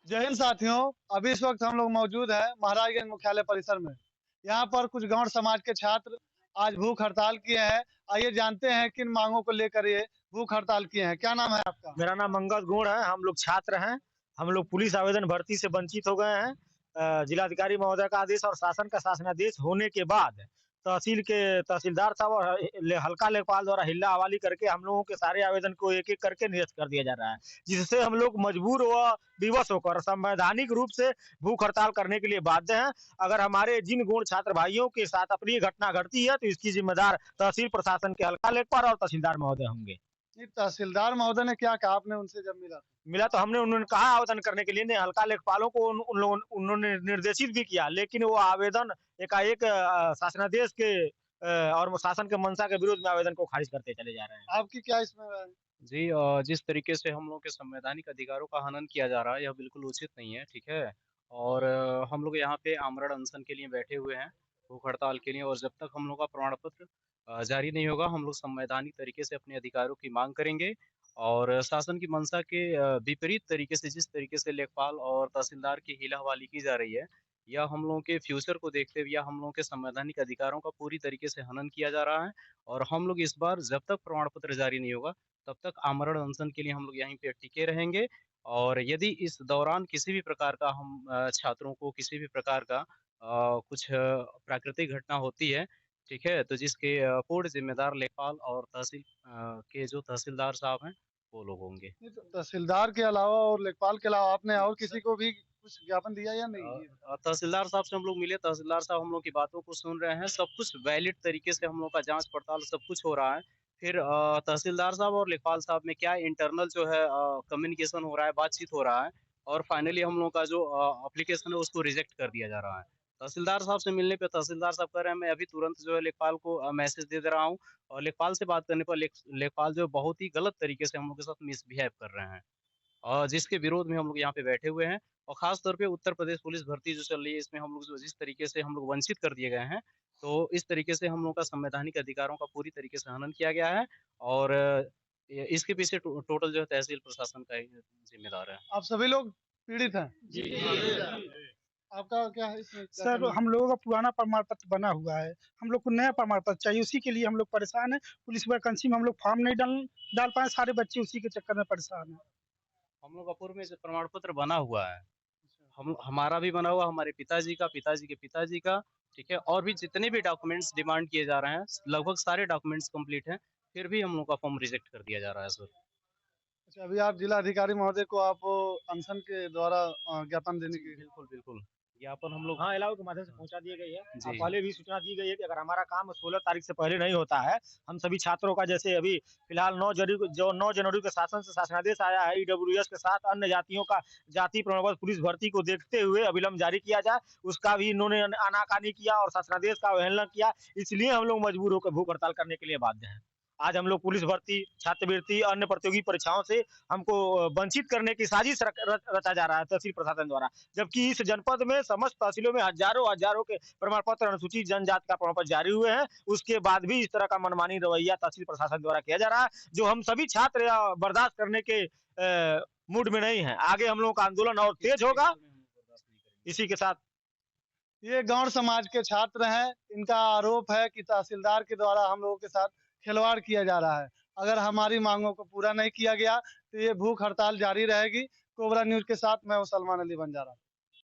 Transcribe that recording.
जय हिंद साथियों। अभी इस वक्त हम लोग मौजूद हैं महाराजगंज मुख्यालय परिसर में। यहाँ पर कुछ गौड़ समाज के छात्र आज भूख हड़ताल किए हैं। आइए जानते हैं किन मांगों को लेकर ये भूख हड़ताल किए हैं। क्या नाम है आपका? मेरा नाम मंगल गुण है। हम लोग छात्र हैं। हम लोग पुलिस आवेदन भर्ती से वंचित हो गए हैं। जिलाधिकारी महोदय का आदेश और शासन का शासनादेश होने के बाद तहसील के तहसीलदार साहब और हल्का लेखपाल द्वारा हिल्ला हवाली करके हम लोगों के सारे आवेदन को एक एक करके निरस्त कर दिया जा रहा है, जिससे हम लोग मजबूर व विवश होकर संवैधानिक रूप से भूख हड़ताल करने के लिए बाध्य हैं। अगर हमारे जिन गुण छात्र भाइयों के साथ अपनी घटना घटती है तो इसकी जिम्मेदार तहसील प्रशासन के हल्का लेखपाल और तहसीलदार महोदय होंगे। ये तहसीलदार महोदय ने क्या कहा आपने उनसे जब मिला? मिला तो हमने उन्होंने कहा आवेदन करने के लिए, ने हल्का लेखपालों को उन लोगों उन्होंने निर्देशित भी किया, लेकिन वो आवेदन एकाएक शासनादेश के और शासन के मंशा के विरोध में आवेदन को खारिज करते चले जा रहे हैं। आपकी क्या इसमें राय है? जी जिस तरीके से हम लोग के संवैधानिक अधिकारों का हनन किया जा रहा है, यह बिल्कुल उचित नहीं है, ठीक है? और हम लोग यहाँ पे आमरण अनशन के लिए बैठे हुए हैं, भूख हड़ताल के लिए, और जब तक हम लोग का प्रमाण पत्र जारी नहीं होगा, हम लोग संवैधानिक तरीके से अपने अधिकारों की मांग करेंगे। और शासन की मंशा के विपरीत तरीके से, जिस तरीके से लेखपाल और तहसीलदार की हीला हवाली की जा रही है, या हम लोगों के फ्यूचर को देखते हुए, या हम लोगों के संवैधानिक अधिकारों का पूरी तरीके से हनन किया जा रहा है। और हम लोग इस बार जब तक प्रमाण पत्र जारी नहीं होगा, तब तक आमरण अनशन के लिए हम लोग यहीं पे टिके रहेंगे। और यदि इस दौरान किसी भी प्रकार का हम छात्रों को किसी भी प्रकार का कुछ प्राकृतिक घटना होती है, ठीक है, तो जिसके पूर्ण जिम्मेदार लेखपाल और तहसील के जो तहसीलदार साहब हैं, वो लोग होंगे। नहीं तो तहसीलदार के अलावा और लेखपाल के अलावा आपने और किसी को भी कुछ ज्ञापन दिया या नहीं? तहसीलदार साहब से हम लोग मिले, तहसीलदार साहब हम लोग की बातों को सुन रहे हैं, सब कुछ वैलिड तरीके से हम लोग का जांच पड़ताल सब कुछ हो रहा है। फिर तहसीलदार साहब और लेखपाल साहब में क्या इंटरनल जो है कम्युनिकेशन हो रहा है, बातचीत हो रहा है, और फाइनली हम लोग का जो एप्लीकेशन है उसको रिजेक्ट कर दिया जा रहा है। तहसीलदार साहब से मिलने पे तहसीलदार साहब कह रहे हैं मैं अभी तुरंत जो है लेखपाल को मैसेज दे दे रहा हूँ, और लेखपाल से बात करने पर लेखपाल जो है बहुत ही गलत तरीके से हम लोग के साथ मिसबिहेव कर रहे हैं, और जिसके विरोध में हम लोग यहाँ पे बैठे हुए हैं। और खास तौर पे उत्तर प्रदेश पुलिस भर्ती जो चल रही है, इसमें हम लोग जो जिस तरीके से हम लोग वंचित कर दिए गए हैं, तो इस तरीके से हम लोग का संवैधानिक अधिकारों का पूरी तरीके से हनन किया गया है। और इसके पीछे टोटल जो है तहसील प्रशासन का ही जिम्मेदार है। आप सभी लोग पीड़ित हैं? जी। आपका क्या है इसमें? क्या सर, कहना है? हम लोगों का पुराना प्रमाण पत्र बना हुआ है। हम लोग को नया प्रमाण पत्र चाहिए, उसी के लिए हम लोग परेशान हैं। पुलिस वैकेंसी में हम लोग फॉर्म नहीं डाल पाए, सारे बच्चे उसी के चक्कर में परेशान हैं। हम लोग का पूर्व में जो प्रमाण पत्र बना हुआ है, हम हमारा भी बना हुआ, हमारे पिताजी का, पिताजी के पिताजी का, ठीक है, और भी जितने भी डॉक्यूमेंट्स डिमांड किए जा रहे हैं, लगभग सारे डॉक्यूमेंट्स कंप्लीट हैं, फिर भी हम लोग का फॉर्म रिजेक्ट कर दिया जा रहा है सर। अच्छा, अभी आप जिला अधिकारी महोदय को आप अनशन के द्वारा ज्ञापन देने की बिल्कुल, बिल्कुल। ज्ञापन हम लोग हाँ, अलाउ के माध्यम से पहुंचा दी गई है। जी। पहले भी सूचना दी गई है कि अगर हमारा काम 16 तारीख से पहले नहीं होता है, हम सभी छात्रों का, जैसे अभी फिलहाल 9 जनवरी को शासन से शासनादेश आया है, ईडब्ल्यूएस के साथ अन्य जातियों का जाति प्रमाण पत्र पुलिस भर्ती को देखते हुए अविलंब जारी किया जाए, उसका भी इन्होंने आनाकानी किया और शासनादेश का अवहेलना किया। इसलिए हम लोग मजबूर होकर भूख हड़ताल करने के लिए बाध्य हैं। आज हम लोग पुलिस भर्ती, छात्रवृत्ति, अन्य प्रतियोगी परीक्षाओं से हमको वंचित करने की साजिश रचा जा रहा है तहसील प्रशासन द्वारा, जबकि इस जनपद में समस्त तहसीलों में हजारों के प्रमाण पत्र अनुसूचित जनजाति का प्रमाण पत्र जारी हुए हैं। उसके बाद भी इस तरह का मनमानी रवैया तहसील प्रशासन द्वारा किया जा रहा है, जो हम सभी छात्र बर्दाश्त करने के मूड में नहीं है। आगे हम लोगों का आंदोलन और तेज होगा। इसी के साथ ये गौड़ समाज के छात्र हैं। इनका आरोप है कि तहसीलदार के द्वारा हम लोगों के साथ खिलवाड़ किया जा रहा है। अगर हमारी मांगों को पूरा नहीं किया गया तो ये भूख हड़ताल जारी रहेगी। कोबरा न्यूज के साथ मैं हूं सलमान अली बंजारा।